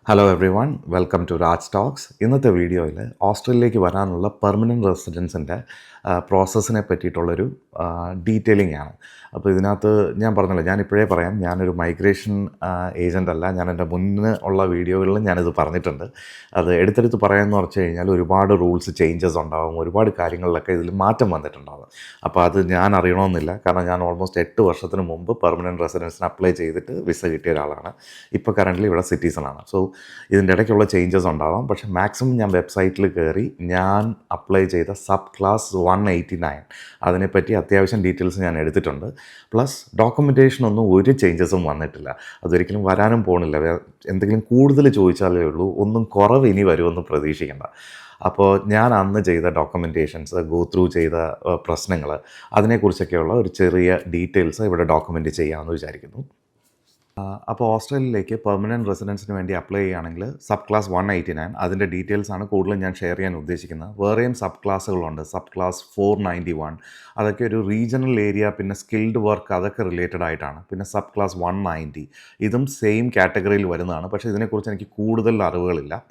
Hello everyone, welcome to Raj talks. ഇന്നത്തെ വീഡിയോയിൽ ഓസ്ട്രേലിയയിലേക്ക് വരാനുള്ള പെർമനൻറ്റ് റെസിഡൻസിൻ്റെ പ്രോസസ്സിനെ പറ്റിയിട്ടുള്ളൊരു ഡീറ്റെയിലിംഗ് ആണ്. അപ്പോൾ ഇതിനകത്ത് ഞാൻ പറഞ്ഞല്ലോ, ഞാനിപ്പോഴേ പറയാം, ഞാനൊരു മൈഗ്രേഷൻ ഏജൻ്റ് അല്ല. ഞാൻ എൻ്റെ മുന്നേ ഉള്ള വീഡിയോകളിലും ഞാനിത് പറഞ്ഞിട്ടുണ്ട്. അത് എടുത്തെടുത്ത് പറയാമെന്ന് വെച്ച് കഴിഞ്ഞാൽ ഒരുപാട് റൂൾസ് ചേഞ്ചസ് ഉണ്ടാകും, ഒരുപാട് കാര്യങ്ങളിലൊക്കെ ഇതിൽ മാറ്റം വന്നിട്ടുണ്ടാകും. അപ്പോൾ അത് ഞാൻ അറിയണമെന്നില്ല, കാരണം ഞാൻ ഓൾമോസ്റ്റ് 8 വർഷത്തിന് മുമ്പ് പെർമനൻറ്റ് റെസിഡൻസിന് അപ്ലൈ ചെയ്തിട്ട് വിസ കിട്ടിയ ഒരാളാണ്. ഇപ്പോൾ കറൻ്റ്ലി ഇവിടെ സിറ്റിസണാണ്. സോ ഇതിൻ്റെ ഇടയ്ക്കുള്ള ചേഞ്ചസ് ഉണ്ടാവാം. പക്ഷേ മാക്സിമം ഞാൻ വെബ്സൈറ്റിൽ കയറി ഞാൻ അപ്ലൈ ചെയ്ത സബ് ക്ലാസ് 189 അതിനെപ്പറ്റി അത്യാവശ്യം ഡീറ്റെയിൽസ് ഞാൻ എടുത്തിട്ടുണ്ട്. പ്ലസ് ഡോക്യുമെൻറ്റേഷനൊന്നും ഒരു ചേഞ്ചസും വന്നിട്ടില്ല. അതൊരിക്കലും വരാനും പോകണില്ല. എന്തെങ്കിലും കൂടുതൽ ചോദിച്ചാലേ ഉള്ളൂ, ഒന്നും കുറവ് ഇനി വരുമെന്ന് പ്രതീക്ഷിക്കേണ്ട. അപ്പോൾ ഞാൻ അന്ന് ചെയ്ത ഡോക്യുമെൻറ്റേഷൻസ്, ഗോ ത്രൂ ചെയ്ത പ്രശ്നങ്ങൾ, അതിനെക്കുറിച്ചൊക്കെയുള്ള ഒരു ചെറിയ ഡീറ്റെയിൽസ് ഇവിടെ ഡോക്യുമെൻറ്റ് ചെയ്യാമെന്ന് വിചാരിക്കുന്നു. അപ്പോൾ ഓസ്ട്രേലിയയിലേക്ക് പെർമനൻറ്റ് റെസിഡൻസിന് വേണ്ടി അപ്ലൈ ചെയ്യുകയാണെങ്കിൽ സബ് ക്ലാസ് 189 അതിൻ്റെ ഡീറ്റെയിൽസാണ് കൂടുതലും ഞാൻ ഷെയർ ചെയ്യാൻ ഉദ്ദേശിക്കുന്നത്. വേറെയും സബ് ക്ലാസ്സുകളുണ്ട്, സബ് ക്ലാസ് 491, അതൊക്കെ ഒരു റീജിയണൽ ഏരിയ, പിന്നെ സ്കിൽഡ് വർക്ക്, അതൊക്കെ റിലേറ്റഡ് ആയിട്ടാണ്. പിന്നെ സബ് ക്ലാസ് 190 ഇതും സെയിം കാറ്റഗറിയിൽ വരുന്നതാണ്. പക്ഷേ ഇതിനെക്കുറിച്ച് എനിക്ക് കൂടുതൽ അറിവുകളില്ല.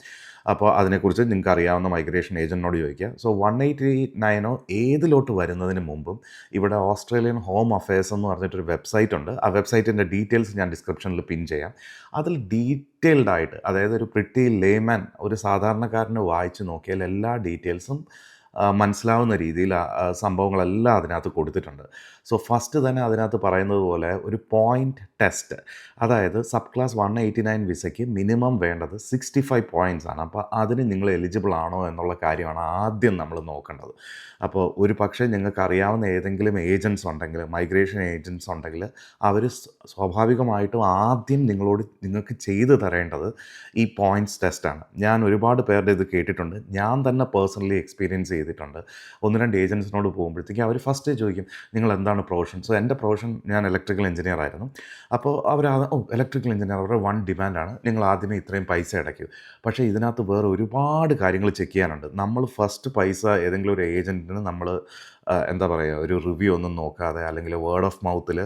അപ്പോൾ അതിനെക്കുറിച്ച് നിങ്ങൾക്ക് അറിയാവുന്ന മൈഗ്രേഷൻ ഏജൻറ്റിനോട് ചോദിക്കുക. സോ 189 ഏതിലോട്ട് വരുന്നതിന് മുമ്പും ഇവിടെ ഓസ്ട്രേലിയൻ ഹോം അഫയേഴ്സ് എന്ന് പറഞ്ഞിട്ടൊരു വെബ്സൈറ്റ് ഉണ്ട്. ആ വെബ്സൈറ്റിൻ്റെ ഡീറ്റെയിൽസ് ഞാൻ ഡിസ്ക്രിപ്ഷനിൽ പിൻ ചെയ്യാം. അതിൽ ഡീറ്റെയിൽഡായിട്ട്, അതായത് ഒരു പ്രിട്ടി ലേമാൻ, ഒരു സാധാരണക്കാരന് വായിച്ച് നോക്കിയാൽ എല്ലാ ഡീറ്റെയിൽസും മനസ്സിലാവുന്ന രീതിയിൽ സംഭവങ്ങളെല്ലാം അതിനകത്ത് കൊടുത്തിട്ടുണ്ട്. സോ ഫസ്റ്റ് തന്നെ അതിനകത്ത് പറയുന്നത് പോലെ ഒരു പോയിൻ്റ് ടെസ്റ്റ്, അതായത് സബ് ക്ലാസ് 189 വിസയ്ക്ക് മിനിമം വേണ്ടത് 65 പോയിൻറ്റ്സ് ആണ്. അപ്പോൾ അതിന് നിങ്ങൾ എലിജിബിൾ ആണോ എന്നുള്ള കാര്യമാണ് ആദ്യം നമ്മൾ നോക്കേണ്ടത്. അപ്പോൾ ഒരു പക്ഷേ നിങ്ങൾക്ക് അറിയാവുന്ന ഏതെങ്കിലും ഏജൻറ്റ്സ് ഉണ്ടെങ്കിൽ, മൈഗ്രേഷൻ ഏജൻറ്റ്സ് ഉണ്ടെങ്കിൽ, അവർ സ്വാഭാവികമായിട്ടും ആദ്യം നിങ്ങൾക്ക് ചെയ്തു തരേണ്ടത് ഈ പോയിൻറ്റ്സ് ടെസ്റ്റാണ്. ഞാൻ ഒരുപാട് പേരുടെ ഇത് കേട്ടിട്ടുണ്ട്, ഞാൻ തന്നെ പേഴ്സണലി എക്സ്പീരിയൻസ് ചെയ്തിട്ടുണ്ട്. 1-2 ഏജൻസിനോട് പോകുമ്പോഴത്തേക്കും അവർ ഫസ്റ്റ് ചോദിക്കും, നിങ്ങൾ എന്താണ് പ്രൊഫഷൻ? സോ എൻ്റെ പ്രൊഫഷൻ, ഞാൻ ഇലക്ട്രിക്കൽ എഞ്ചിനീയർ ആയിരുന്നു. അപ്പോൾ അവർ ഇലക്ട്രിക്കൽ എഞ്ചിനീയർ അവരുടെ വൺ ഡിമാൻഡാണ്, നിങ്ങൾ ആദ്യമേ ഇത്രയും പൈസ അടയ്ക്കൂ. പക്ഷേ ഇതിനകത്ത് വേറെ ഒരുപാട് കാര്യങ്ങൾ ചെക്ക് ചെയ്യാനുണ്ട്. നമ്മൾ ഫസ്റ്റ് പൈസ ഏതെങ്കിലും ഒരു ഏജൻറ്റിന് നമ്മൾ എന്താ പറയുക, ഒരു റിവ്യൂ ഒന്നും നോക്കാതെ, അല്ലെങ്കിൽ വേർഡ് ഓഫ് മൗത്തിൽ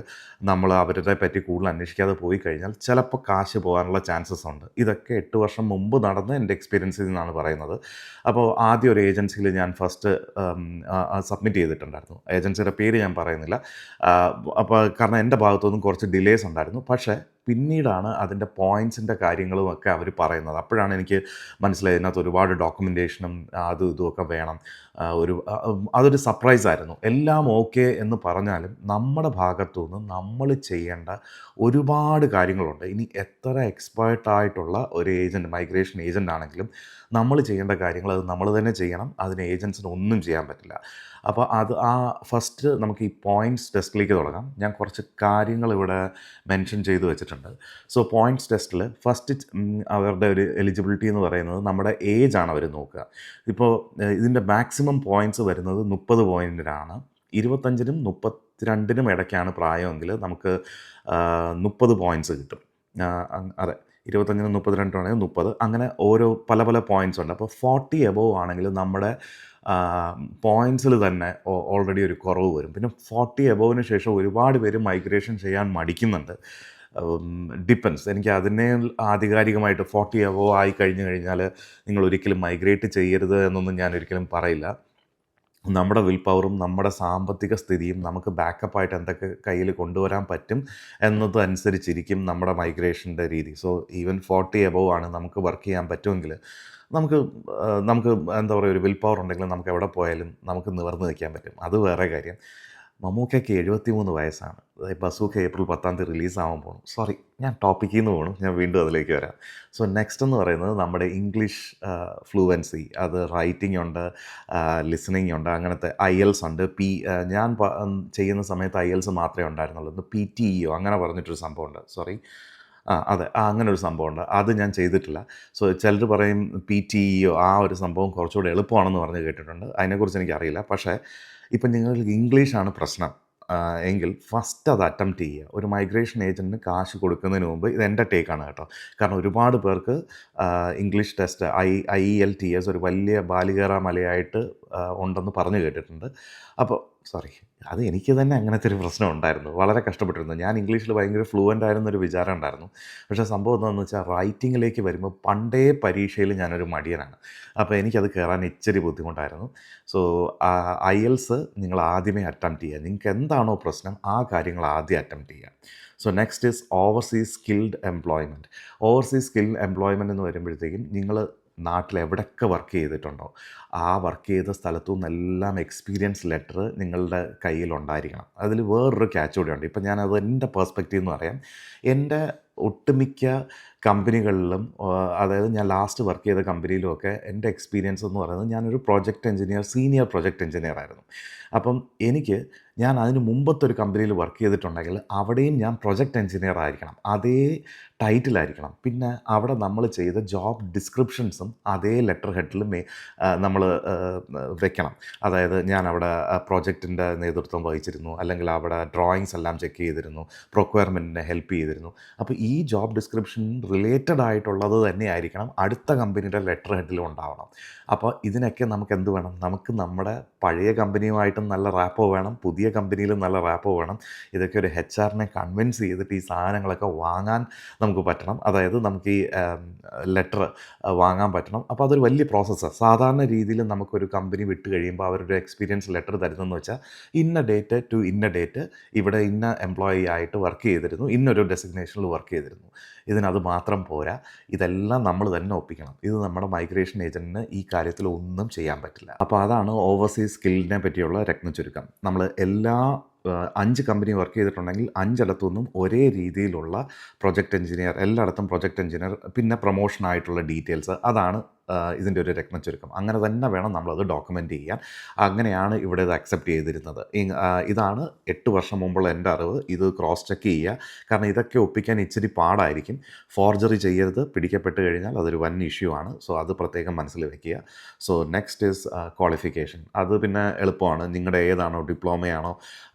നമ്മൾ അവരുടെ പറ്റി കൂടുതൽ അന്വേഷിക്കാതെ പോയി കഴിഞ്ഞാൽ ചിലപ്പോൾ കാശ് പോകാനുള്ള ചാൻസസ് ഉണ്ട്. ഇതൊക്കെ 8 വർഷം മുമ്പ് നടന്ന എൻ്റെ എക്സ്പീരിയൻസിൽ നിന്നാണ് പറയുന്നത്. അപ്പോൾ ആദ്യം ഒരു ഏജൻസിയിൽ ഞാൻ ഫസ്റ്റ് സബ്മിറ്റ് ചെയ്തിട്ടുണ്ടായിരുന്നു. ഏജൻസിയുടെ പേര് ഞാൻ പറയുന്നില്ല. അപ്പോൾ കാരണം എൻ്റെ ഭാഗത്തുനിന്നും കുറച്ച് ഡിലേസ് ഉണ്ടായിരുന്നു. പക്ഷേ പിന്നീടാണ് അതിൻ്റെ പോയിൻറ്റ്സിൻ്റെ കാര്യങ്ങളുമൊക്കെ അവർ പറയുന്നത്. അപ്പോഴാണ് എനിക്ക് മനസ്സിലായത് ഇതിനകത്ത് ഒരുപാട് ഡോക്യുമെൻറ്റേഷനും അതും ഇതുമൊക്കെ വേണം. അതൊരു സർപ്രൈസായിരുന്നു. എല്ലാം ഓക്കെ എന്ന് പറഞ്ഞാലും നമ്മുടെ ഭാഗത്തുനിന്ന് നമ്മൾ ചെയ്യേണ്ട ഒരുപാട് കാര്യങ്ങളുണ്ട്. ഇനി എത്ര എക്സ്പേർട്ടായിട്ടുള്ള ഒരു ഏജൻറ്റ്, മൈഗ്രേഷൻ ഏജൻ്റ് ആണെങ്കിലും നമ്മൾ ചെയ്യേണ്ട കാര്യങ്ങൾ അത് നമ്മൾ തന്നെ ചെയ്യണം. അതിന് ഏജൻസിന് ഒന്നും ചെയ്യാൻ പറ്റില്ല. അപ്പോൾ ഫസ്റ്റ് നമുക്ക് ഈ പോയിൻറ്റ്സ് ടെസ്റ്റിലേക്ക് തുടങ്ങാം. ഞാൻ കുറച്ച് കാര്യങ്ങൾ ഇവിടെ മെൻഷൻ ചെയ്ത് വെച്ചിട്ടുണ്ട്. സോ പോയിൻറ്റ്സ് ടെസ്റ്റിൽ ഫസ്റ്റ് അവരുടെ ഒരു എലിജിബിലിറ്റി എന്ന് പറയുന്നത് നമ്മുടെ ഏജാണ് അവർ നോക്കുക. ഇപ്പോൾ ഇതിൻ്റെ മാക്സിമം പോയിൻറ്റ്സ് വരുന്നത് 30 പോയിൻറ്റിനാണ്. 25-നും 32-നും ഇടയ്ക്കാണ് പ്രായമെങ്കിൽ നമുക്ക് 30 പോയിൻറ്റ്സ് കിട്ടും. അതെ, 25-നും 32 ആണെങ്കിൽ 30, അങ്ങനെ ഓരോ പല പല പോയിൻറ്റ്സ് ഉണ്ട്. അപ്പോൾ 40 എബോവ് ആണെങ്കിൽ നമ്മുടെ പോയിൻറ്റ്സിൽ തന്നെ ഓൾറെഡി ഒരു കുറവ് വരും. പിന്നെ 40 എബോവിന് ശേഷം ഒരുപാട് പേര് മൈഗ്രേഷൻ ചെയ്യാൻ മടിക്കുന്നുണ്ട്. ഡിപ്പെൻസ്, എനിക്ക് അതിനെ ആധികാരികമായിട്ട് 40 എബോവ് ആയി കഴിഞ്ഞ് കഴിഞ്ഞാൽ നിങ്ങൾ ഒരിക്കലും മൈഗ്രേറ്റ് ചെയ്യരുത് എന്നൊന്നും ഞാൻ ഒരിക്കലും പറയില്ല. നമ്മുടെ വിൽ പവറും നമ്മുടെ സാമ്പത്തിക സ്ഥിതിയും നമുക്ക് ബാക്കപ്പായിട്ട് എന്തൊക്കെ കയ്യിൽ കൊണ്ടുവരാൻ പറ്റും എന്നതനുസരിച്ചിരിക്കും നമ്മുടെ മൈഗ്രേഷൻ്റെ രീതി. സോ ഈവൻ 40 എബോവ് ആണ് നമുക്ക് വർക്ക് ചെയ്യാൻ പറ്റുമെങ്കിൽ നമുക്ക് എന്താ പറയുക, ഒരു വിൽ പവർ ഉണ്ടെങ്കിൽ നമുക്ക് എവിടെ പോയാലും നമുക്ക് നിവർന്ന് നിൽക്കാൻ പറ്റും. അത് വേറെ കാര്യം. മമ്മൂക്കയ്ക്ക് 73 വയസ്സാണ്. ബസൂക്ക ഏപ്രിൽ 10 റിലീസാവാൻ പോകണം. സോറി, ഞാൻ ടോപ്പിക്കിൽ നിന്ന് പോകണം, ഞാൻ വീണ്ടും അതിലേക്ക് വരാം. സോ നെക്സ്റ്റ് എന്ന് പറയുന്നത് നമ്മുടെ ഇംഗ്ലീഷ് ഫ്ലുവൻസി, അത് റൈറ്റിംഗ് ഉണ്ട്, ലിസണിങ് ഉണ്ട്, അങ്ങനത്തെ IELTS ഉണ്ട്. ഞാൻ ചെയ്യുന്ന സമയത്ത് IELTS മാത്രമേ ഉണ്ടായിരുന്നുള്ളൂ. PTEO അങ്ങനെ പറഞ്ഞിട്ടൊരു സംഭവമുണ്ട്. സോറി, അതെ, അങ്ങനെ ഒരു സംഭവമുണ്ട്. അത് ഞാൻ ചെയ്തിട്ടില്ല. സോ ചിലർ പറയും PTEO ആ ഒരു സംഭവം കുറച്ചുകൂടെ എളുപ്പമാണെന്ന് പറഞ്ഞ് കേട്ടിട്ടുണ്ട്. അതിനെക്കുറിച്ച് എനിക്കറിയില്ല. പക്ഷേ ഇപ്പം നിങ്ങൾക്ക് ഇംഗ്ലീഷാണ് പ്രശ്നം എങ്കിൽ ഫസ്റ്റ് അത് അറ്റംപ്റ്റ് ചെയ്യുക. ഒരു മൈഗ്രേഷൻ ഏജൻറ്റിന് കാശ് കൊടുക്കുന്നതിന് മുമ്പ്, ഇത് എൻ്റെ ടേക്കാണ് കേട്ടോ, കാരണം ഒരുപാട് പേർക്ക് ഇംഗ്ലീഷ് ടെസ്റ്റ് IELTS ഒരു വലിയ ബാലികേറ മലയായിട്ട് ഉണ്ടെന്ന് പറഞ്ഞു കേട്ടിട്ടുണ്ട്. അപ്പോൾ സോറി. അത് എനിക്ക് തന്നെ അങ്ങനത്തെ ഒരു പ്രശ്നം ഉണ്ടായിരുന്നു. വളരെ കഷ്ടപ്പെട്ടിരുന്നു. ഞാൻ ഇംഗ്ലീഷിൽ ഭയങ്കര ഫ്ലുവൻ്റ് ആയിരുന്നൊരു വിചാരം ഉണ്ടായിരുന്നു. പക്ഷേ സംഭവം എന്താണെന്ന് വെച്ചാൽ റൈറ്റിങ്ങിലേക്ക് വരുമ്പോൾ പണ്ടേ പരീക്ഷയിൽ ഞാനൊരു മടിയനാണ്. അപ്പോൾ എനിക്കത് കയറാൻ ഇച്ചിരി ബുദ്ധിമുട്ടായിരുന്നു. സോ IELTS നിങ്ങൾ ആദ്യമേ അറ്റംപ്റ്റ് ചെയ്യുക. നിങ്ങൾക്ക് എന്താണോ പ്രശ്നം ആ കാര്യങ്ങൾ ആദ്യം അറ്റംപ്റ്റ് ചെയ്യുക. So next is overseas skilled employment. Overseas skilled employment എന്ന് വരുമ്പോഴത്തേക്കും നിങ്ങൾ നാട്ടിൽ എവിടെയൊക്കെ വർക്ക് ചെയ്തിട്ടുണ്ടോ ആ വർക്ക് ചെയ്ത സ്ഥലത്തു നിന്നെല്ലാം എക്സ്പീരിയൻസ് ലെറ്റർ നിങ്ങളുടെ കയ്യിലുണ്ടായിരിക്കണം. അതിൽ വേറൊരു ക്യാച്ച് കൂടെയുണ്ട്. ഇപ്പം ഞാനത് എൻ്റെ പേഴ്സ്പെക്റ്റീവ് എന്ന് പറയാം. എൻ്റെ ഒട്ടുമിക്ക കമ്പനികളിലും അതായത് ഞാൻ ലാസ്റ്റ് വർക്ക് ചെയ്ത കമ്പനിയിലുമൊക്കെ എൻ്റെ എക്സ്പീരിയൻസ് എന്ന് പറയുന്നത് ഞാനൊരു project engineer, senior project engineer ആയിരുന്നു. അപ്പം ഞാൻ അതിന് മുമ്പത്തെ ഒരു കമ്പനിയിൽ വർക്ക് ചെയ്തിട്ടുണ്ടെങ്കിൽ അവിടെയും ഞാൻ പ്രൊജക്റ്റ് എഞ്ചിനീയർ ആയിരിക്കണം, അതേ ടൈറ്റിലായിരിക്കണം. പിന്നെ അവിടെ നമ്മൾ ചെയ്ത ജോബ് ഡിസ്ക്രിപ്ഷൻസും അതേ ലെറ്റർ ഹെഡിൽ നമ്മൾ വെക്കണം. അതായത് ഞാൻ അവിടെ പ്രോജക്റ്റിൻ്റെ നേതൃത്വം വഹിച്ചിരുന്നു, അല്ലെങ്കിൽ അവിടെ ഡ്രോയിങ്സ് എല്ലാം ചെക്ക് ചെയ്തിരുന്നു, പ്രൊക്വയർമെൻറ്റിനെ ഹെൽപ്പ് ചെയ്തിരുന്നു. അപ്പോൾ ഈ ജോബ് ഡിസ്ക്രിപ്ഷൻ റിലേറ്റഡ് ആയിട്ടുള്ളത് തന്നെയായിരിക്കണം അടുത്ത കമ്പനിയുടെ ലെറ്റർ ഹെഡിലും ഉണ്ടാവണം. അപ്പോൾ ഇതിനൊക്കെ നമുക്ക് എന്ത് വേണം? നമുക്ക് നമ്മുടെ പഴയ കമ്പനിയുമായിട്ടും നല്ല റാപ്പോ വേണം, പുതിയ കമ്പനിയിലും നല്ല റാപ്പോ വേണം. ഇതൊക്കെ ഒരു HR-നെ കൺവിൻസ് ചെയ്തിട്ട് ഈ സാധനങ്ങളൊക്കെ വാങ്ങാൻ നമുക്ക് പറ്റണം. അതായത് നമുക്ക് ഈ ലെറ്റർ വാങ്ങാൻ പറ്റണം. അപ്പോൾ അതൊരു വലിയ പ്രോസസ്സാണ്. സാധാരണ രീതിയിൽ നമുക്കൊരു കമ്പനി വിട്ട് കഴിയുമ്പോൾ അവരൊരു എക്സ്പീരിയൻസ് ലെറ്റർ തരുന്നതെന്ന് വെച്ചാൽ ഇന്ന ഡേറ്റ് ടു ഇന്ന ഡേറ്റ് ഇവിടെ ഇന്ന എംപ്ലോയി ആയിട്ട് വർക്ക് ചെയ്തിരുന്നു, ഇന്നൊരു ഡെസിഗ്നേഷനിൽ വർക്ക് ചെയ്തിരുന്നു. ഇതിനത് മാത്രം പോരാ, ഇതെല്ലാം നമ്മൾ തന്നെ ഒപ്പിക്കണം. ഇത് നമ്മുടെ മൈഗ്രേഷൻ ഏജൻറ്റിന് ഈ കാര്യത്തിൽ ഒന്നും ചെയ്യാൻ പറ്റില്ല. അപ്പോൾ അതാണ് ഓവർസീസ് സ്കില്ലിനെ പറ്റിയുള്ള രത്നച്ചുരുക്കം. നമ്മൾ 5 കമ്പനി വർക്ക് ചെയ്തിട്ടുണ്ടെങ്കിൽ 5 ഒരേ രീതിയിലുള്ള പ്രൊജക്റ്റ് എഞ്ചിനീയർ, എല്ലായിടത്തും പ്രൊജക്റ്റ് എഞ്ചിനീയർ, പിന്നെ പ്രൊമോഷനായിട്ടുള്ള ഡീറ്റെയിൽസ്, അതാണ് ഇതിൻ്റെ ഒരു രത്നച്ചുരുക്കം. അങ്ങനെ തന്നെ വേണം നമ്മളത് ഡോക്യുമെൻ്റ് ചെയ്യാൻ. അങ്ങനെയാണ് ഇവിടെ ഇത് അക്സെപ്റ്റ് ചെയ്തിരുന്നത്. ഇതാണ് 8 വർഷം മുമ്പുള്ള എൻ്റെ അറിവ്. ഇത് ക്രോസ് ചെക്ക് ചെയ്യുക. കാരണം ഇതൊക്കെ ഒപ്പിക്കാൻ ഇച്ചിരി പാടായിരിക്കും. ഫോർജറി ചെയ്യരുത്, പിടിക്കപ്പെട്ട് കഴിഞ്ഞാൽ അതൊരു വൻ ഇഷ്യൂ ആണ്. സോ അത് പ്രത്യേകം മനസ്സിൽ വെക്കുക. So next is qualification. അത് പിന്നെ എളുപ്പമാണ്. നിങ്ങളുടെ ഏതാണോ, ഡിപ്ലോമയാണോ,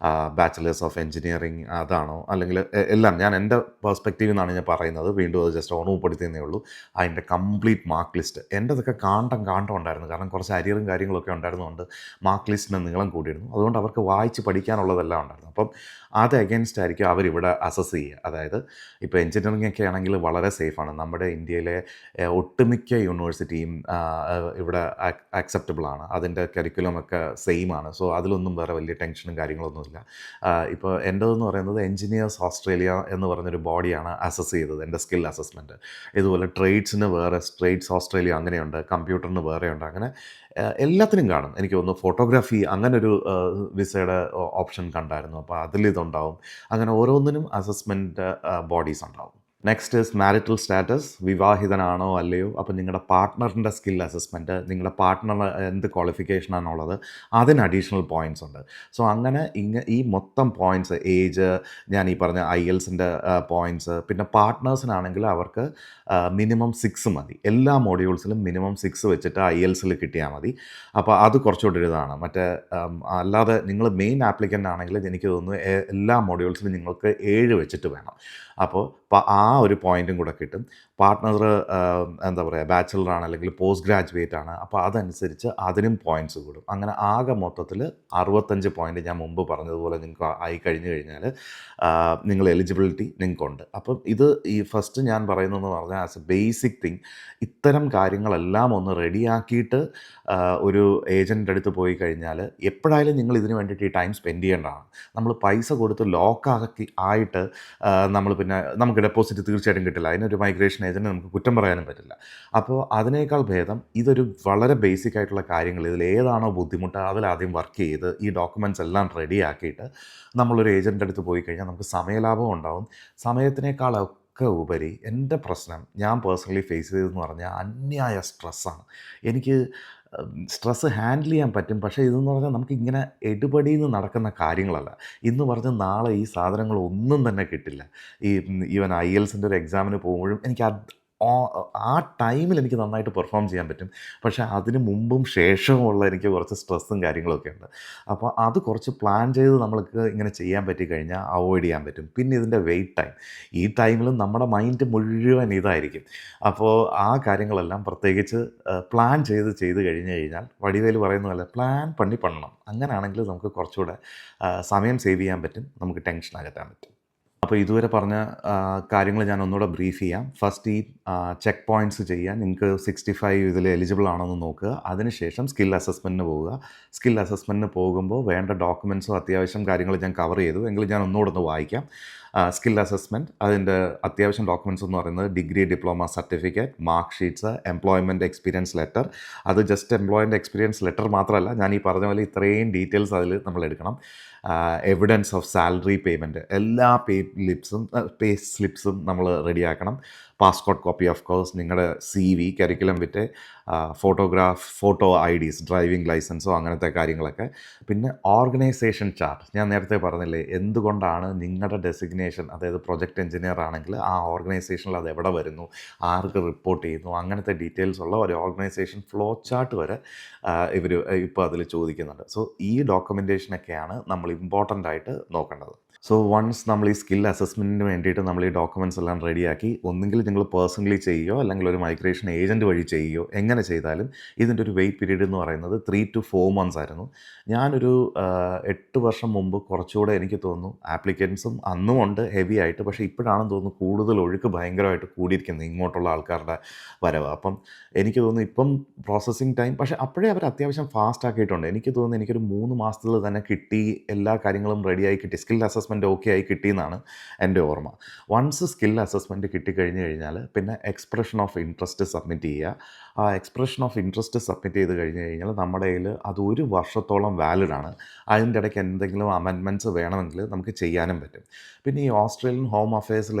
ബാച്ചിലേഴ്സ് ഓഫ് എഞ്ചിനീയറിങ് അതാണോ, അല്ലെങ്കിൽ എല്ലാം ഞാൻ എൻ്റെ പേഴ്സ്പെക്റ്റീവിൽ നിന്നാണ് ഞാൻ പറയുന്നത്. വീണ്ടും അത് ജസ്റ്റ് ഓർമ്മപ്പെടുത്തുന്നേ ഉള്ളൂ. അതിൻ്റെ കംപ്ലീറ്റ് മാർക്ക് ലിസ്റ്റ് എൻ്റെതൊക്കെ കാണ്ടം ഉണ്ടായിരുന്നു. കാരണം കുറച്ച് അരിയറും കാര്യങ്ങളൊക്കെ ഉണ്ടായിരുന്നതുകൊണ്ട് മാർക്ക് ലിസ്റ്റിന് നീളം കൂടിയിരുന്നു. അതുകൊണ്ട് അവർക്ക് വായിച്ച് പഠിക്കാനുള്ളതെല്ലാം ഉണ്ടായിരുന്നു. അപ്പം അത് അഗെയിൻസ്റ്റ് ആയിരിക്കും അവരിവിടെ അസസ് ചെയ്യുക. അതായത് ഇപ്പോൾ എഞ്ചിനീയറിംഗ് ഒക്കെ ആണെങ്കിൽ വളരെ സേഫാണ്. നമ്മുടെ ഇന്ത്യയിലെ ഒട്ടുമിക്ക യൂണിവേഴ്സിറ്റിയും ഇവിടെ അക്സെപ്റ്റബിൾ ആണ്. അതിൻ്റെ കരിക്കുലമൊക്കെ സെയിം ആണ്. സോ അതിലൊന്നും വേറെ വലിയ ടെൻഷനും കാര്യങ്ങളൊന്നുമില്ല. ഇപ്പോൾ എൻ്റെതെന്ന് പറയുന്നത് എഞ്ചിനീയേഴ്സ് ഓസ്ട്രേലിയ എന്ന് പറഞ്ഞൊരു ബോഡിയാണ് അസസ് ചെയ്തത് എൻ്റെ സ്കിൽ അസസ്മെൻറ്റ്. ഇതുപോലെ ട്രേഡ്സിന് വേറെ ട്രേഡ്സ് ഓസ്ട്രേലിയ അങ്ങനെയുണ്ട്, കമ്പ്യൂട്ടറിന് വേറെയുണ്ട്. അങ്ങനെ എല്ലാത്തിനും കാണും. എനിക്ക് തോന്നുന്നു ഫോട്ടോഗ്രാഫി അങ്ങനൊരു വിസയുടെ ഓപ്ഷൻ കണ്ടായിരുന്നു. അപ്പോൾ അതിലിതുണ്ടാവും. അങ്ങനെ ഓരോന്നിനും അസസ്മെൻറ്റ് ബോഡീസ് ഉണ്ടാവും. Next is marital status. വിവാഹിതനാണോ അല്ലയോ. അപ്പോൾ നിങ്ങളുടെ പാർട്ട്ണറിൻ്റെ സ്കിൽ അസസ്മെൻറ്റ്, നിങ്ങളുടെ പാർട്ട്ണറിന് എന്ത് ക്വാളിഫിക്കേഷനാണുള്ളത്, അതിന് അഡീഷണൽ പോയിൻറ്റ്സ് ഉണ്ട്. സോ അങ്ങനെ ഈ മൊത്തം പോയിൻറ്റ്സ്, ഏജ്, ഞാൻ ഈ പറഞ്ഞ IELTS-ൻ്റെ പോയിൻറ്റ്സ്, പിന്നെ പാർട്ട്നേഴ്സിനാണെങ്കിൽ അവർക്ക് മിനിമം 6 മതി. എല്ലാ മോഡ്യൂൾസിലും മിനിമം 6 വെച്ചിട്ട് IELTS-ൽ കിട്ടിയാൽ മതി. അപ്പോൾ അത് കുറച്ചുകൂടി ഇതാണ്. അല്ലാതെ നിങ്ങൾ മെയിൻ ആപ്ലിക്കൻ്റ് ആണെങ്കിൽ എനിക്ക് തോന്നുന്നു എല്ലാ മോഡ്യൂൾസിലും നിങ്ങൾക്ക് 7 വെച്ചിട്ട് വേണം. അപ്പോൾ ആ ഒരു പോയിൻറ്റും കൂടെ കിട്ടും. പാർട്ട്ണർ എന്താ പറയുക, ബാച്ചിലറാണ് അല്ലെങ്കിൽ പോസ്റ്റ് ഗ്രാജുവേറ്റ് ആണ്. അപ്പോൾ അതനുസരിച്ച് അതിനും പോയിൻറ്റ്സ് കൂടും. അങ്ങനെ ആകെ മൊത്തത്തിൽ 65 പോയിൻറ്റ് ഞാൻ മുമ്പ് പറഞ്ഞതുപോലെ നിങ്ങൾക്ക് ആയി കഴിഞ്ഞ് കഴിഞ്ഞാൽ നിങ്ങൾ എലിജിബിലിറ്റി നിങ്ങൾക്കുണ്ട്. അപ്പം ഇത് ഈ ഫസ്റ്റ് ഞാൻ പറയുന്നതെന്ന് പറഞ്ഞാൽ ആസ് എ ബേസിക് തിങ് ഇത്തരം കാര്യങ്ങളെല്ലാം ഒന്ന് റെഡിയാക്കിയിട്ട് ഒരു ഏജൻറ്റിൻ്റെ അടുത്ത് പോയി കഴിഞ്ഞാൽ എപ്പോഴായാലും നിങ്ങൾ ഇതിന് വേണ്ടിയിട്ട് ഈ ടൈം സ്പെൻഡ് ചെയ്യേണ്ടതാണ്. നമ്മൾ പൈസ കൊടുത്ത് ലോക്കാക്കി ആയിട്ട് നമ്മൾ പിന്നെ നമുക്ക് ഡെപ്പോസിറ്റ് തീർച്ചയായിട്ടും കിട്ടില്ല. അതിനൊരു മൈഗ്രേഷൻ ഏജൻറ്റ് നമുക്ക് കുറ്റം പറയാനും പറ്റില്ല. അപ്പോൾ അതിനേക്കാൾ ഭേദം ഇതൊരു വളരെ ബേസിക് ആയിട്ടുള്ള കാര്യങ്ങൾ, ഇതിൽ ഏതാണോ ബുദ്ധിമുട്ട് അതിലാദ്യം വർക്ക് ചെയ്ത് ഈ ഡോക്യുമെൻറ്റ്സ് എല്ലാം റെഡിയാക്കിയിട്ട് നമ്മളൊരു ഏജൻറ്റിൻ്റെ അടുത്ത് പോയി കഴിഞ്ഞാൽ നമുക്ക് സമയലാഭം ഉണ്ടാവും. സമയത്തിനേക്കാളൊക്കെ ഉപരി എൻ്റെ പ്രശ്നം ഞാൻ പേഴ്സണലി ഫേസ് ചെയ്തതെന്ന് പറഞ്ഞാൽ അന്യായ സ്ട്രെസ്സാണ്. എനിക്ക് സ്ട്രെസ്സ് ഹാൻഡിൽ ചെയ്യാൻ പറ്റും. പക്ഷേ ഇതെന്ന് പറഞ്ഞാൽ നമുക്കിങ്ങനെ എടുപടിയിൽ നിന്ന് നടക്കുന്ന കാര്യങ്ങളല്ല. ഇന്ന് പറഞ്ഞ് നാളെ ഈ സാധനങ്ങളൊന്നും തന്നെ കിട്ടില്ല. ഈവൻ IELTS-ൻ്റെ ഒരു എക്സാമിന് പോകുമ്പോഴും എനിക്ക് ആ ടൈമിൽ എനിക്ക് നന്നായിട്ട് പെർഫോം ചെയ്യാൻ പറ്റും. പക്ഷേ അതിന് മുമ്പും ശേഷവുമുള്ള എനിക്ക് കുറച്ച് സ്ട്രെസ്സും കാര്യങ്ങളൊക്കെ ഉണ്ട്. അപ്പോൾ അത് കുറച്ച് പ്ലാൻ ചെയ്ത് നമ്മൾക്ക് ഇങ്ങനെ ചെയ്യാൻ പറ്റിക്കഴിഞ്ഞാൽ അവോയ്ഡ് ചെയ്യാൻ പറ്റും. പിന്നെ ഇതിൻ്റെ വെയിറ്റ് ടൈം. ഈ ടൈമിലും നമ്മുടെ മൈൻഡ് മുഴുവൻ ഇതായിരിക്കും. അപ്പോൾ ആ കാര്യങ്ങളെല്ലാം പ്രത്യേകിച്ച് പ്ലാൻ ചെയ്ത് കഴിഞ്ഞ് കഴിഞ്ഞാൽ വടിവേലു പറയുന്ന പോലെ പ്ലാൻ പണി പണ്ണണം. അങ്ങനെയാണെങ്കിൽ നമുക്ക് കുറച്ചുകൂടെ സമയം സേവ് ചെയ്യാൻ പറ്റും. നമുക്ക് ടെൻഷൻ അകറ്റാൻ പറ്റും. അപ്പോൾ ഇതുവരെ പറഞ്ഞ കാര്യങ്ങൾ ഞാൻ ഒന്നുകൂടെ ബ്രീഫ് ചെയ്യാം. ഫസ്റ്റ് ഈ ചെക്ക് പോയിൻറ്റ്സ് ചെയ്യാൻ നിങ്ങൾക്ക് 65 ഇതിൽ എലിജിബിൾ ആണോയെന്ന് നോക്കുക. അതിനുശേഷം സ്കിൽ അസസ്മെൻറ്റിന് പോവുക. സ്കിൽ അസസ്മെൻറ്റിന് പോകുമ്പോൾ വേണ്ട ഡോക്യുമെൻറ്റ്സും അത്യാവശ്യം കാര്യങ്ങൾ ഞാൻ കവർ ചെയ്തു. എങ്കിലും ഞാൻ ഒന്നുകൂടെ ഒന്ന് വായിക്കാം. സ്കിൽ അസസ്മെൻറ്റ്, അതിൻ്റെ അത്യാവശ്യം ഡോക്യുമെൻറ്റ്സ് എന്ന് പറയുന്നത് degree, diploma certificate, mark sheets, employment experience letter. അത് ജസ്റ്റ് എംപ്ലോയ്മെൻറ്റ് എക്സ്പീരിയൻസ് ലെറ്റർ മാത്രമല്ല, ഞാൻ ഈ പറഞ്ഞ പോലെ ഇത്രയും ഡീറ്റെയിൽസ് അതിൽ നമ്മൾ എടുക്കണം. എവിഡൻസ് ഓഫ് സാലറി പേയ്മെൻറ്റ്, എല്ലാ പേ സ്ലിപ്സും നമ്മൾ റെഡിയാക്കണം. പാസ്പോർട്ട് കോപ്പി, ഓഫ് കോഴ്സ്, നിങ്ങളുടെ CV, കരിക്കുലം വിറ്റ്, ഫോട്ടോ IDs, ഡ്രൈവിംഗ് ലൈസൻസോ അങ്ങനത്തെ കാര്യങ്ങളൊക്കെ. പിന്നെ ഓർഗനൈസേഷൻ ചാർട്ട്, ഞാൻ നേരത്തെ പറഞ്ഞില്ലേ എന്തുകൊണ്ടാണ് നിങ്ങളുടെ ഡെസിഗ്നേഷൻ, അതായത് പ്രൊജക്റ്റ് എഞ്ചിനീയർ ആണെങ്കിൽ ആ ഓർഗനൈസേഷനിൽ അത് എവിടെ വരുന്നു, ആർക്ക് റിപ്പോർട്ട് ചെയ്യുന്നു, അങ്ങനത്തെ ഡീറ്റെയിൽസ് ഉള്ള ഒരു ഓർഗനൈസേഷൻ ഫ്ലോ ചാർട്ട് വരെ ഇവർ ഇപ്പോൾ അതിൽ ചോദിക്കുന്നുണ്ട്. സോ ഈ ഡോക്യുമെൻറ്റേഷനൊക്കെയാണ് നമ്മൾ ഇമ്പോർട്ടൻ്റ് ആയിട്ട് നോക്കേണ്ടത്. സോ വൺസ് നമ്മൾ ഈ സ്കിൽ അസസ്മെൻറ്റിന് വേണ്ടിയിട്ട് നമ്മൾ ഈ ഡോക്യുമെൻറ്റ്സ് എല്ലാം റെഡിയാക്കി, ഒന്നുകിൽ നിങ്ങൾ പേഴ്സണലി ചെയ്യുകയോ അല്ലെങ്കിൽ ഒരു മൈഗ്രേഷൻ ഏജൻറ്റ് വഴി ചെയ്യുകയോ എങ്ങനെ ചെയ്താലും ഇതിൻ്റെ ഒരു വെയിറ്റ് പീരീഡ് എന്ന് പറയുന്നത് 3 to 4 months ആയിരുന്നു. ഞാനൊരു 8 വർഷം മുമ്പ് കുറച്ചുകൂടെ എനിക്ക് തോന്നുന്നു ആപ്ലിക്കൻസും അന്നും ഉണ്ട് ഹെവി ആയിട്ട്. പക്ഷേ ഇപ്പോഴാണെന്ന് തോന്നുന്നു കൂടുതൽ ഒഴുക്ക് ഭയങ്കരമായിട്ട് കൂടിയിരിക്കുന്നത് ഇങ്ങോട്ടുള്ള ആൾക്കാരുടെ വരവ്. അപ്പം എനിക്ക് തോന്നുന്നു ഇപ്പം പ്രോസസ്സിങ് ടൈം, പക്ഷേ അപ്പോഴേ അവർ അത്യാവശ്യം ഫാസ്റ്റ് ആക്കിയിട്ടുണ്ട്. എനിക്ക് തോന്നുന്നു എനിക്കൊരു 3 മാസത്തിൽ തന്നെ കിട്ടി, എല്ലാ കാര്യങ്ങളും റെഡിയായി കിട്ടി. സ്കിൽ അസസ്മെൻറ്റ് ഓക്കെ ആയി കിട്ടിയെന്നാണ് എൻ്റെ ഓർമ്മ. വൺസ് സ്കിൽ അസസ്മെൻറ്റ് കിട്ടിക്കഴിഞ്ഞ് കഴിഞ്ഞാൽ പിന്നെ എക്സ്പ്രഷൻ ഓഫ് ഇൻട്രസ്റ്റ് സബ്മിറ്റ് ചെയ്യുക. ആ എക്സ്പ്രഷൻ ഓഫ് ഇൻട്രസ്റ്റ് സബ്മിറ്റ് ചെയ്ത് കഴിഞ്ഞ് കഴിഞ്ഞാൽ നമ്മുടെ കയ്യിൽ അത് 1 വർഷത്തോളം വാലിഡാണ്. അതിൻ്റെ ഇടയ്ക്ക് എന്തെങ്കിലും അമെൻമെൻറ്റ്സ് വേണമെങ്കിൽ നമുക്ക് ചെയ്യാനും പറ്റും. പിന്നെ ഈ ഓസ്ട്രേലിയൻ ഹോം അഫയേഴ്സിൽ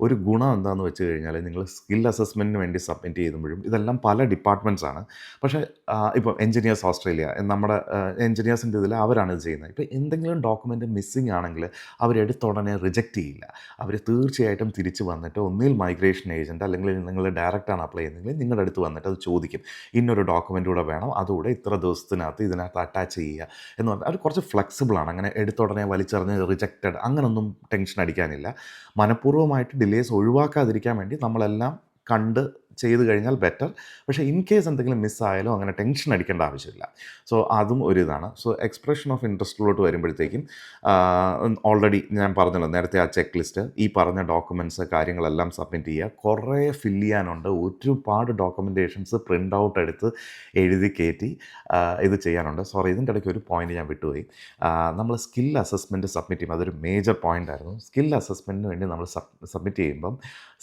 ഒരു ഗുണം എന്താണെന്ന് വെച്ച് കഴിഞ്ഞാൽ, നിങ്ങൾ സ്കിൽ അസസ്മെൻറ്റിന് വേണ്ടി സബ്മിറ്റ് ചെയ്യുമ്പോഴും ഇതെല്ലാം പല ഡിപ്പാർട്ട്മെൻറ്റ്സാണ്. പക്ഷേ ഇപ്പോൾ എഞ്ചിനീയേഴ്സ് ഓസ്ട്രേലിയ, നമ്മുടെ എഞ്ചിനീയേഴ്സിൻ്റെ ഇതിൽ അവരാണ് ഇത് ചെയ്യുന്നത്. ഇപ്പോൾ എന്തെങ്കിലും ഡോക്യുമെൻറ്റ് മിസ്സിംഗ് ആണെങ്കിൽ അവരെടുത്ത ഉടനെ റിജക്റ്റ് ചെയ്യില്ല. അവർ തീർച്ചയായിട്ടും തിരിച്ച് വന്നിട്ട് ഒന്നിൽ മൈഗ്രേഷൻ ഏജൻറ്റ് അല്ലെങ്കിൽ നിങ്ങൾ ഡയറക്റ്റാണ് അപ്ലൈ ചെയ്യുന്നതെങ്കിൽ നിങ്ങളുടെ അടുത്ത് വന്നിട്ട് അത് ചോദിക്കും. ഇന്നൊരു ഡോക്യുമെൻ്റ് കൂടെ വേണം, അതുകൂടെ ഇത്ര ദിവസത്തിനകത്ത് ഇതിനകത്ത് അറ്റാച്ച് ചെയ്യുക എന്ന് പറഞ്ഞാൽ അവർ കുറച്ച് ഫ്ലെക്സിബിളാണ്. അങ്ങനെ എടുത്ത ഉടനെ വലിച്ചെറിഞ്ഞ് റിജക്റ്റഡ് അങ്ങനൊന്നും ടെൻഷൻ അടിക്കാനില്ല. മനഃപൂർവ്വമായിട്ട് ഡിലേസ് ഒഴിവാക്കാതിരിക്കാൻ വേണ്ടി നമ്മളെല്ലാം കണ്ട് ചെയ്ത് കഴിഞ്ഞാൽ ബെറ്റർ. പക്ഷേ ഇൻ കേസ് എന്തെങ്കിലും മിസ്സായാലും അങ്ങനെ ടെൻഷൻ അടിക്കേണ്ട ആവശ്യമില്ല. സോ അതും ഒരു ഇതാണ്. സോ എക്സ്പ്രഷൻ ഓഫ് ഇൻട്രസ്റ്റിലോട്ട് വരുമ്പോഴത്തേക്കും ഓൾറെഡി ഞാൻ പറഞ്ഞല്ലോ നേരത്തെ ആ ചെക്ക് ലിസ്റ്റ്, ഈ പറഞ്ഞ ഡോക്യുമെൻറ്റ്സ് കാര്യങ്ങളെല്ലാം സബ്മിറ്റ് ചെയ്യുക. കുറേ ഫില്ല് ചെയ്യാനുണ്ട്, ഒരുപാട് ഡോക്യുമെൻറ്റേഷൻസ് പ്രിൻ്റ് ഔട്ട് എടുത്ത് എഴുതി കയറ്റി ഇത് ചെയ്യാനുണ്ട്. സോറി, ഇതിൻ്റെ ഇടയ്ക്ക് ഒരു പോയിൻ്റ് ഞാൻ വിട്ടുപോയി. നമ്മൾ സ്കിൽ അസസ്മെൻറ്റ് സബ്മിറ്റ് ചെയ്യുമ്പോൾ അതൊരു മേജർ പോയിൻ്റ് ആയിരുന്നു. സ്കിൽ അസസ്മെൻറ്റിന് വേണ്ടി നമ്മൾ സബ്മിറ്റ് ചെയ്യുമ്പം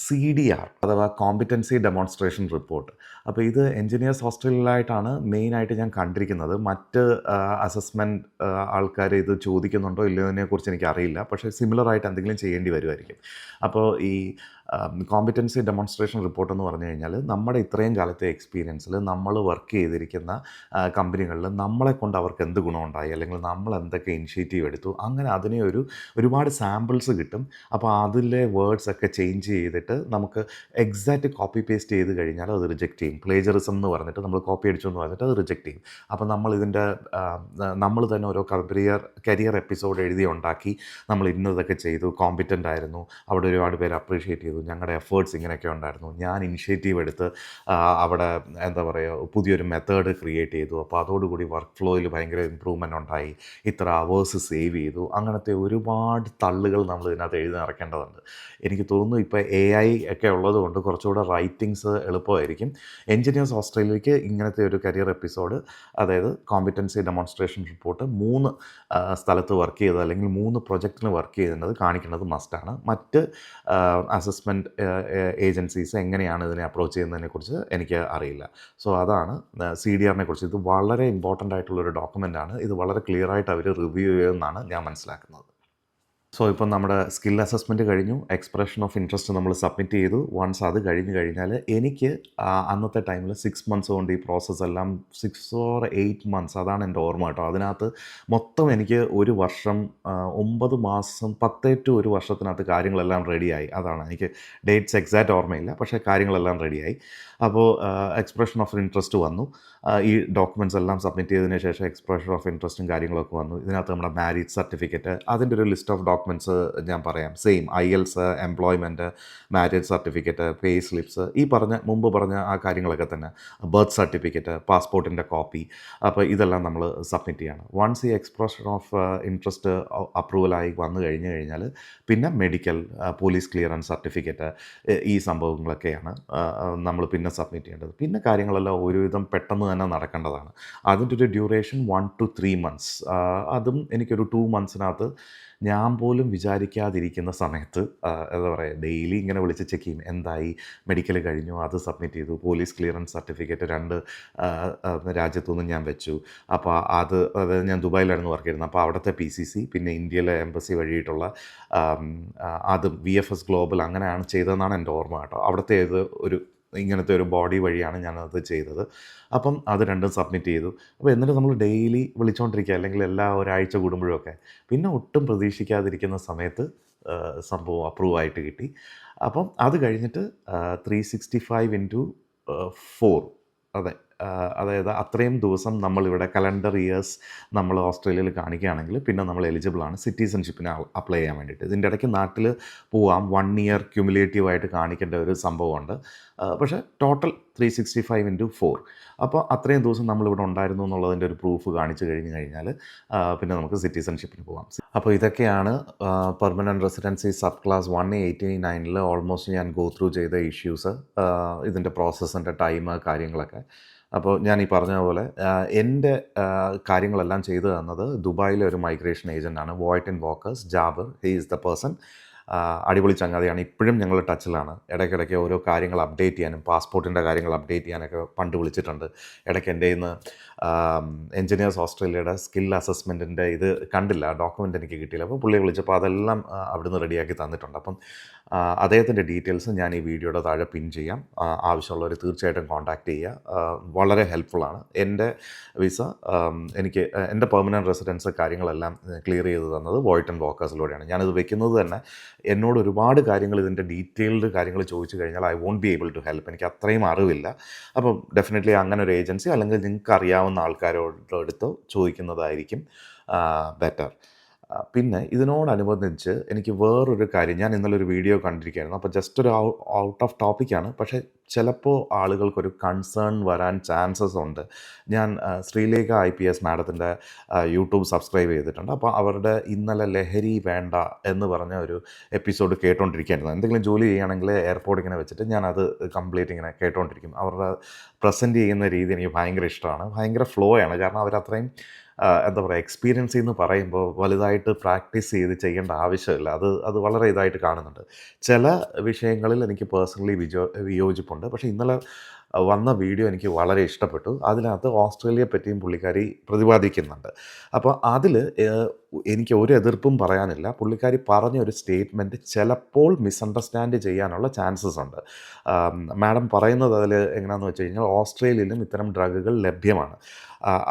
CDR അഥവാ കോമ്പിറ്റൻസി ഡെമോൺസ്ട്രേഷൻ റിപ്പോർട്ട്. അപ്പോൾ ഇത് എഞ്ചിനീയേഴ്സ് ഹോസ്റ്റലിലായിട്ടാണ് മെയിനായിട്ട് ഞാൻ കണ്ടിരിക്കുന്നത്. മറ്റ് അസസ്മെൻറ്റ് ആൾക്കാർ ഇത് ചോദിക്കുന്നുണ്ടോ ഇല്ലയോ എന്നതിനെക്കുറിച്ച് എനിക്കറിയില്ല. പക്ഷേ സിമിലറായിട്ട് എന്തെങ്കിലും ചെയ്യേണ്ടി വരുമായിരിക്കും. അപ്പോൾ ഈ കോമ്പിറ്റൻസി ഡെമോൺസ്ട്രേഷൻ റിപ്പോർട്ട് എന്ന് പറഞ്ഞു കഴിഞ്ഞാൽ നമ്മുടെ ഇത്രയും കാലത്തെ എക്സ്പീരിയൻസിൽ നമ്മൾ വർക്ക് ചെയ്തിരിക്കുന്ന കമ്പനികളിൽ നമ്മളെ കൊണ്ട് അവർക്ക് എന്ത് ഗുണമുണ്ടായി, അല്ലെങ്കിൽ നമ്മൾ എന്തൊക്കെ ഇനിഷ്യേറ്റീവ് എടുത്തു, അങ്ങനെ അതിനെ ഒരുപാട് സാമ്പിൾസ് കിട്ടും. അപ്പോൾ അതിലെ വേർഡ്സ് ഒക്കെ ചേഞ്ച് ചെയ്തിട്ട് നമുക്ക് എക്സാക്റ്റ് കോപ്പി പേസ്റ്റ് ചെയ്ത് കഴിഞ്ഞാൽ അത് റിജക്റ്റ് ചെയ്യും. പ്ലേജറിസം എന്ന് പറഞ്ഞിട്ട് നമ്മൾ കോപ്പി അടിച്ചു എന്ന് പറഞ്ഞിട്ട് അത് റിജക്റ്റ് ചെയ്യും. അപ്പോൾ നമ്മൾ തന്നെ ഓരോ കരിയർ എപ്പിസോഡ് എഴുതി ഉണ്ടാക്കി നമ്മൾ ഇന്നതൊക്കെ ചെയ്തു, കോമ്പിറ്റൻ്റ് ആയിരുന്നു, അവിടെ ഒരുപാട് പേര് അപ്രീഷിയേറ്റ് ചെയ്തു, ഞങ്ങളുടെ എഫേർട്സ് ഇങ്ങനെയൊക്കെ ഉണ്ടായിരുന്നു, ഞാൻ ഇനിഷ്യേറ്റീവ് എടുത്ത് അവിടെ എന്താ പറയുക പുതിയൊരു മെത്തേഡ് ക്രിയേറ്റ് ചെയ്തു, അപ്പോൾ അതോടുകൂടി വർക്ക് ഫ്ലോയിൽ ഭയങ്കര ഇമ്പ്രൂവ്മെൻ്റ് ഉണ്ടായി, ഇത്ര അവേഴ്സ് സേവ് ചെയ്തു, അങ്ങനത്തെ ഒരുപാട് തള്ളുകൾ നമ്മൾ ഇതിനകത്ത് എഴുതി നിറയ്ക്കേണ്ടതുണ്ട്. എനിക്ക് തോന്നുന്നു ഇപ്പോൾ AI ഒക്കെ ഉള്ളതുകൊണ്ട് കുറച്ചുകൂടെ റൈറ്റിങ്സ് എളുപ്പമായിരിക്കും. എഞ്ചിനീയേഴ്സ് ഓസ്ട്രേലിയയ്ക്ക് ഇങ്ങനത്തെ ഒരു കരിയർ എപ്പിസോഡ്, അതായത് കോമ്പിറ്റൻസി ഡെമോൺസ്ട്രേഷൻ റിപ്പോർട്ട് 3 സ്ഥലത്ത് വർക്ക് ചെയ്തത് അല്ലെങ്കിൽ 3 പ്രൊജക്റ്റിന് വർക്ക് ചെയ്യുന്നത് കാണിക്കുന്നത് മസ്റ്റാണ്. മറ്റ് അസസ്മെൻറ്റ് ഏജൻസീസ് എങ്ങനെയാണ് ഇതിനെ അപ്രോച്ച് ചെയ്യുന്നതിനെക്കുറിച്ച് എനിക്ക് അറിയില്ല. സോ അതാണ് CDRനെ കുറിച്ച്. ഇത് വളരെ ഇമ്പോർട്ടൻ്റ് ആയിട്ടുള്ളൊരു ഡോക്യുമെൻ്റാണ്. ഇത് വളരെ ക്ലിയറായിട്ട് അവർ റിവ്യൂ ചെയ്യുമെന്നാണ് ഞാൻ മനസ്സിലാക്കുന്നത്. സോ ഇപ്പം നമ്മുടെ സ്കിൽ അസസ്മെൻറ്റ് കഴിഞ്ഞു, എക്സ്പ്രഷൻ ഓഫ് ഇൻട്രസ്റ്റ് നമ്മൾ സബ്മിറ്റ് ചെയ്തു. വൺസ് അത് കഴിഞ്ഞ് കഴിഞ്ഞാൽ എനിക്ക് അന്നത്തെ ടൈമിൽ 6 മന്ത്സ് കൊണ്ട് ഈ പ്രോസസ്സ് എല്ലാം 6 ഓർ 8 മന്ത്സ് അതാണ് എൻ്റെ ഓർമ്മ കേട്ടോ. അതിനകത്ത് മൊത്തം എനിക്ക് ഒരു വർഷം 9 മാസം 10 ടു ഒരു വർഷത്തിനകത്ത് കാര്യങ്ങളെല്ലാം റെഡിയായി. അതാണ് എനിക്ക് ഡേറ്റ്സ് എക്സാക്റ്റ് ഓർമ്മയില്ല, പക്ഷേ കാര്യങ്ങളെല്ലാം റെഡിയായി. അപ്പോൾ എക്സ്പ്രഷൻ ഓഫ് ഇൻട്രസ്റ്റ് വന്നു. ഈ ഡോക്യുമെൻറ്റ്സ് എല്ലാം സബ്മിറ്റ് ചെയ്തതിന് ശേഷം എക്സ്പ്രഷൻ ഓഫ് ഇൻട്രസ്റ്റും കാര്യങ്ങളൊക്കെ വന്നു. ഇതിനകത്ത് നമ്മുടെ മാരേജ് സർട്ടിഫിക്കറ്റ്, അതിൻ്റെ ഒരു ലിസ്റ്റ് ഓഫ് ഡോക്യുമെൻറ്റ്സ് ഞാൻ പറയാം. Same IELTS, employment, marriage certificate, pay slips, ഈ മുമ്പ് പറഞ്ഞ ആ കാര്യങ്ങളൊക്കെ തന്നെ. ബർത്ത് സർട്ടിഫിക്കറ്റ്, പാസ്പോർട്ടിൻ്റെ കോപ്പി. അപ്പോൾ ഇതെല്ലാം നമ്മൾ സബ്മിറ്റ് ചെയ്യണം. വൺസ് ഈ എക്സ്പ്രഷൻ ഓഫ് ഇൻട്രസ്റ്റ് അപ്രൂവലായി വന്നു കഴിഞ്ഞാൽ പിന്നെ മെഡിക്കൽ, പോലീസ് ക്ലിയറൻസ് സർട്ടിഫിക്കറ്റ്, ഈ സംഭവങ്ങളൊക്കെയാണ് നമ്മൾ പിന്നെ സബ്മിറ്റ് ചെയ്യേണ്ടത്. പിന്നെ കാര്യങ്ങളെല്ലാം ഒരുവിധം പെട്ടെന്ന് തന്നെ നടക്കേണ്ടതാണ്. അതിൻ്റെ ഒരു ഡ്യൂറേഷൻ 1 to 3 months. അതും എനിക്കൊരു 2 monthsനകത്ത് ഞാൻ പോലും വിചാരിക്കാതിരിക്കുന്ന സമയത്ത് എന്താ പറയുക, ഡെയിലി ഇങ്ങനെ വിളിച്ച് ചെക്ക് ചെയ്യും. എന്തായി, മെഡിക്കൽ കഴിഞ്ഞു, അത് സബ്മിറ്റ് ചെയ്തു, പോലീസ് ക്ലിയറൻസ് സർട്ടിഫിക്കറ്റ് 2 രാജ്യത്തുനിന്നും ഞാൻ വെച്ചു. അപ്പോൾ അതായത് ഞാൻ ദുബായിലായിരുന്നു വർക്ക് ചെയ്യുന്നത്. അപ്പോൾ അവിടുത്തെ PCC, പിന്നെ ഇന്ത്യയിലെ എംബസി വഴിയിട്ടുള്ള അതും VFS ഗ്ലോബൽ അങ്ങനെയാണ് ചെയ്തതെന്നാണ് എൻ്റെ ഓർമ്മ കേട്ടോ. അവിടുത്തെ ഇങ്ങനത്തെ ഒരു ബോഡി വഴിയാണ് ഞാനത് ചെയ്തത്. അപ്പം അത് രണ്ടും സബ്മിറ്റ് ചെയ്തു. അപ്പോൾ എന്നിട്ട് നമ്മൾ ഡെയിലി വിളിച്ചുകൊണ്ടിരിക്കുക, അല്ലെങ്കിൽ എല്ലാ ഒരാഴ്ച കൂടുമ്പോഴൊക്കെ. പിന്നെ ഒട്ടും പ്രതീക്ഷിക്കാതിരിക്കുന്ന സമയത്ത് സംഭവം അപ്രൂവ് ആയിട്ട് കിട്ടി. അപ്പം അത് കഴിഞ്ഞിട്ട് 365x4, അതെ, അതായത് അത്രയും ദിവസം നമ്മളിവിടെ കലണ്ടർ ഇയേഴ്സ് നമ്മൾ ഓസ്ട്രേലിയയിൽ കാണിക്കുകയാണെങ്കിൽ പിന്നെ നമ്മൾ എലിജിബിളാണ് സിറ്റിസൺഷിപ്പിന് അപ്ലൈ ചെയ്യാൻ വേണ്ടിയിട്ട്. ഇതിൻ്റെ ഇടയ്ക്ക് നാട്ടിൽ പോവാം, 1 year ക്യുമുലേറ്റീവായിട്ട് കാണിക്കേണ്ട ഒരു സംഭവമുണ്ട്. പക്ഷേ ടോട്ടൽ 365x4. അപ്പോൾ അത്രയും ദിവസം നമ്മളിവിടെ ഉണ്ടായിരുന്നു എന്നുള്ളതിൻ്റെ ഒരു പ്രൂഫ് കാണിച്ചു കഴിഞ്ഞാൽ പിന്നെ നമുക്ക് സിറ്റിസൺഷിപ്പിന് പോകാം. അപ്പോൾ ഇതൊക്കെയാണ് permanent residency sub class 189 almost ഞാൻ ഗോ ത്രൂ ചെയ്ത ഇഷ്യൂസ്, ഇതിൻ്റെ പ്രോസസ്സിൻ്റെ ടൈം, കാര്യങ്ങളൊക്കെ. അപ്പോൾ ഞാൻ ഈ പറഞ്ഞ പോലെ എൻ്റെ കാര്യങ്ങളെല്ലാം ചെയ്തു തന്നത് ദുബായിലെ ഒരു മൈഗ്രേഷൻ ഏജൻറ്റാണ്, വോയ്റ്റ് ആൻഡ് വാക്കേഴ്സ്, Jabir. He is the person. അടിപൊളി ചങ്ങാതിയാണ്. ഇപ്പോഴും ഞങ്ങൾ ടച്ചിലാണ്. ഇടയ്ക്കിടയ്ക്ക് ഓരോ കാര്യങ്ങൾ അപ്ഡേറ്റ് ചെയ്യാനും, പാസ്പോർട്ടിൻ്റെ കാര്യങ്ങൾ അപ്ഡേറ്റ് ചെയ്യാനൊക്കെ പണ്ട് വിളിച്ചിട്ടുണ്ട്. ഇടയ്ക്ക് എൻ്റെ കയ്യിൽ നിന്ന് എൻജിനീയേഴ്സ് ഓസ്ട്രേലിയയുടെ സ്കിൽ അസസ്മെൻറ്റിൻ്റെ ഇത് കണ്ടില്ല, ഡോക്യുമെൻ്റ് എനിക്ക് കിട്ടിയില്ല. അപ്പോൾ പുള്ളിയെ വിളിച്ചപ്പോൾ അതെല്ലാം അവിടുന്ന് റെഡിയാക്കി തന്നിട്ടുണ്ട്. അപ്പം അദ്ദേഹത്തിൻ്റെ ഡീറ്റെയിൽസ് ഞാൻ ഈ വീഡിയോയുടെ താഴെ പിൻ ചെയ്യാം. ആവശ്യമുള്ളവർ തീർച്ചയായിട്ടും കോൺടാക്റ്റ് ചെയ്യുക. വളരെ ഹെൽപ്ഫുള്ളാണ്. എൻ്റെ വിസ, എനിക്ക് എൻ്റെ പെർമനൻറ്റ് റെസിഡൻസ് കാര്യങ്ങളെല്ലാം ക്ലിയർ ചെയ്ത് തന്നത് വോയ്റ്റ് ആൻഡ് വാക്കേഴ്സിലൂടെയാണ്. ഞാനിത് വെക്കുന്നത് തന്നെ എന്നോട് ഒരുപാട് കാര്യങ്ങൾ, ഇതിൻ്റെ ഡീറ്റെയിൽഡ് കാര്യങ്ങൾ ചോദിച്ചു കഴിഞ്ഞാൽ I won't be able to help. എനിക്ക് അത്രയും അറിവില്ല. അപ്പം ഡെഫിനറ്റ്ലി അങ്ങനെ ഒരു ഏജൻസി അല്ലെങ്കിൽ നിങ്ങൾക്ക് അറിയാവുന്ന ആൾക്കാരോടടുത്ത് ചോദിക്കുന്നതായിരിക്കും ബെറ്റർ. പിന്നെ ഇതിനോടനുബന്ധിച്ച് എനിക്ക് വേറൊരു കാര്യം, ഞാൻ ഇന്നലെ ഒരു വീഡിയോ കണ്ടിരിക്കുകയായിരുന്നു. അപ്പോൾ ജസ്റ്റ് ഒരു ഔട്ട് ഓഫ് ടോപ്പിക്കാണ്, പക്ഷേ ചിലപ്പോൾ ആളുകൾക്കൊരു കൺസേൺ വരാൻ ചാൻസസ് ഉണ്ട്. ഞാൻ ശ്രീലേഖ IPS മാഡത്തിൻ്റെ യൂട്യൂബ് സബ്സ്ക്രൈബ് ചെയ്തിട്ടുണ്ട്. അപ്പോൾ അവരുടെ ഇന്നലെ ലഹരി വേണ്ട എന്ന് പറഞ്ഞ ഒരു എപ്പിസോഡ് കേട്ടോണ്ടിരിക്കുകയായിരുന്നു. എന്തെങ്കിലും ജോലി ചെയ്യുകയാണെങ്കിൽ എയർപോർട്ട് ഇങ്ങനെ വെച്ചിട്ട് ഞാനത് കംപ്ലീറ്റ് ഇങ്ങനെ കേട്ടോണ്ടിരിക്കും. അവരുടെ പ്രസൻറ്റ് ചെയ്യുന്ന രീതി എനിക്ക് ഭയങ്കര ഇഷ്ടമാണ്. ഭയങ്കര ഫ്ലോ ആണ്. കാരണം അവരത്രയും എന്താ പറയുക, എക്സ്പീരിയൻസ് എന്ന് പറയുമ്പോൾ വലുതായിട്ട് പ്രാക്ടീസ് ചെയ്യേണ്ട ആവശ്യമില്ല. അത് വളരെ ഇതായിട്ട് കാണുന്നുണ്ട്. ചില വിഷയങ്ങളിൽ എനിക്ക് പേഴ്സണലി വിയോജിപ്പുണ്ട്. പക്ഷേ ഇന്നലെ വന്ന വീഡിയോ എനിക്ക് വളരെ ഇഷ്ടപ്പെട്ടു. അതിനകത്ത് ഓസ്ട്രേലിയയെ പറ്റിയും പുള്ളിക്കാരി പ്രതിപാദിക്കുന്നുണ്ട്. അപ്പോൾ അതിൽ എനിക്ക് ഒരു എതിർപ്പും പറയാനില്ല. പുള്ളിക്കാരി പറഞ്ഞൊരു സ്റ്റേറ്റ്മെൻറ്റ് ചിലപ്പോൾ മിസ്അണ്ടർസ്റ്റാൻഡ് ചെയ്യാനുള്ള ചാൻസസ് ഉണ്ട്. മാഡം പറയുന്നത് അതിൽ എങ്ങനെയാണെന്ന് വെച്ച് കഴിഞ്ഞാൽ ഓസ്ട്രേലിയയിലും ഇത്തരം ഡ്രഗുകൾ ലഭ്യമാണ്.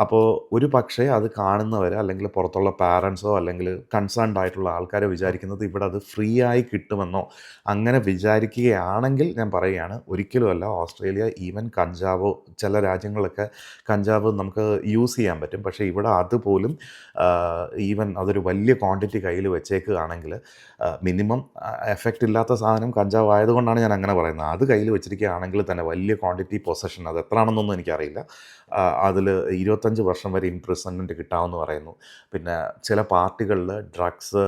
അപ്പോൾ ഒരു പക്ഷേ അത് കാണുന്നവർ, അല്ലെങ്കിൽ പുറത്തുള്ള പാരൻസോ അല്ലെങ്കിൽ കൺസേൺഡ് ആയിട്ടുള്ള ആൾക്കാരെ വിചാരിക്കുന്നത് ഇവിടെ അത് ഫ്രീ ആയി കിട്ടുമെന്നോ അങ്ങനെ വിചാരിക്കുകയാണെങ്കിൽ ഞാൻ പറയുകയാണ്, ഒരിക്കലുമല്ല. ഓസ്ട്രേലിയ ഈവൻ കഞ്ചാവോ, ചില രാജ്യങ്ങളൊക്കെ കഞ്ചാവ് നമുക്ക് യൂസ് ചെയ്യാൻ പറ്റും. പക്ഷേ ഇവിടെ അതുപോലും ഈവൻ അതൊരു വലിയ ക്വാണ്ടിറ്റി കയ്യിൽ വെച്ചേക്കുകയാണെങ്കിൽ മിനിമം എഫക്റ്റ് ഇല്ലാത്ത സാധനം കഞ്ചാവ് ആയതുകൊണ്ടാണ് ഞാൻ അങ്ങനെ പറയുന്നത്. അത് കയ്യിൽ വെച്ചിരിക്കുകയാണെങ്കിൽ തന്നെ വലിയ ക്വാണ്ടിറ്റി പൊസഷൻ, അത് എത്രയാണെന്നൊന്നും എനിക്കറിയില്ല, അതിൽ 25 വർഷം വരെ ഇംപ്രിസൺമെൻറ്റ് കിട്ടാമെന്ന് പറയുന്നു. പിന്നെ ചില പാർട്ടികളിൽ ഡ്രഗ്സ്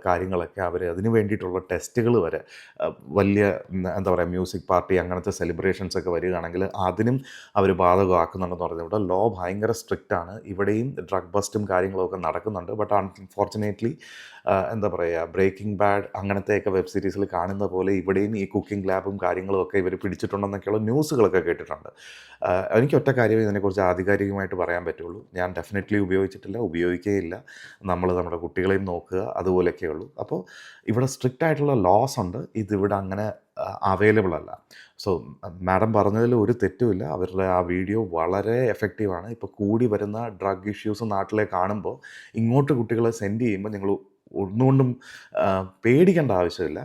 കാര്യങ്ങളൊക്കെ അവർ അതിന് വേണ്ടിയിട്ടുള്ള ടെസ്റ്റുകൾ വരെ, വലിയ എന്താ പറയുക, മ്യൂസിക് പാർട്ടി അങ്ങനത്തെ സെലിബ്രേഷൻസ് ഒക്കെ വരികയാണെങ്കിൽ അതിനും അവർ ബാധകമാക്കുന്നുണ്ടെന്ന് പറയുന്നത്. ഇവിടെ ലോ ഭയങ്കര സ്ട്രിക്റ്റ് ആണ്. ഇവിടെയും ഡ്രഗ് ബസ്റ്റും കാര്യങ്ങളൊക്കെ നടക്കുന്നുണ്ട്. ബട്ട് അൺഫോർച്ചുനേറ്റ്ലി എന്താ പറയുക, ബ്രേക്കിംഗ് ബാഡ് അങ്ങനത്തെയൊക്കെ വെബ് സീരീസിൽ കാണുന്ന പോലെ ഇവിടെയും ഈ കുക്കിംഗ് ലാബും കാര്യങ്ങളും ഒക്കെ ഇവർ പിടിച്ചിട്ടുണ്ടെന്നൊക്കെയുള്ള ന്യൂസുകളൊക്കെ കേട്ടിട്ടുണ്ട്. എനിക്ക് ഒറ്റ കാര്യം ഇതിനെക്കുറിച്ച് ആധികാരികമായിട്ട് പറയാൻ പറ്റുള്ളൂ. ഞാൻ ഡെഫിനറ്റ്ലി ഉപയോഗിച്ചിട്ടില്ല, ഉപയോഗിക്കുകയില്ല. നമ്മൾ നമ്മുടെ കുട്ടികളെയും നോക്കുക, അതുപോലെയൊക്കെ ഉള്ളൂ. അപ്പോൾ ഇവിടെ സ്ട്രിക്റ്റ് ആയിട്ടുള്ള ലോസ് ഉണ്ട്. ഇതിവിടെ അങ്ങനെ അവൈലബിൾ അല്ല. സോ മാഡം പറഞ്ഞതിൽ ഒരു തെറ്റുമില്ല. അവരുടെ ആ വീഡിയോ വളരെ എഫക്റ്റീവാണ്. ഇപ്പോൾ കൂടി വരുന്ന ഡ്രഗ് ഇഷ്യൂസ് നാട്ടിലെ കാണുമ്പോൾ ഇങ്ങോട്ട് കുട്ടികളെ സെൻഡ് ചെയ്യുമ്പോൾ നിങ്ങൾ ഒന്നുകൊണ്ടും പേടിക്കേണ്ട ആവശ്യമില്ല.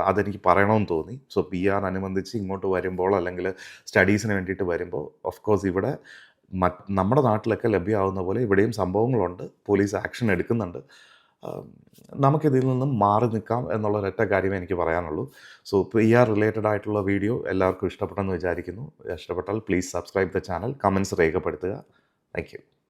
അതെനിക്ക് പറയണമെന്ന് തോന്നി. സോ PR അനുബന്ധിച്ച് ഇങ്ങോട്ട് വരുമ്പോൾ അല്ലെങ്കിൽ സ്റ്റഡീസിന് വേണ്ടിയിട്ട് വരുമ്പോൾ ഓഫ് കോഴ്സ് ഇവിടെ നമ്മുടെ നാട്ടിലൊക്കെ ലഭ്യമാവുന്ന പോലെ ഇവിടെയും സംഭവങ്ങളുണ്ട്. പോലീസ് ആക്ഷൻ എടുക്കുന്നുണ്ട്. നമുക്കിതിൽ നിന്നും മാറി നിൽക്കാം എന്നുള്ള ഒരൊറ്റ കാര്യമേ എനിക്ക് പറയാനുള്ളൂ. സോ PR റിലേറ്റഡ് ആയിട്ടുള്ള വീഡിയോ എല്ലാവർക്കും ഇഷ്ടപ്പെട്ടെന്ന് വിചാരിക്കുന്നു. ഇഷ്ടപ്പെട്ടാൽ please subscribe the channel, comments രേഖപ്പെടുത്തുക. Thank U.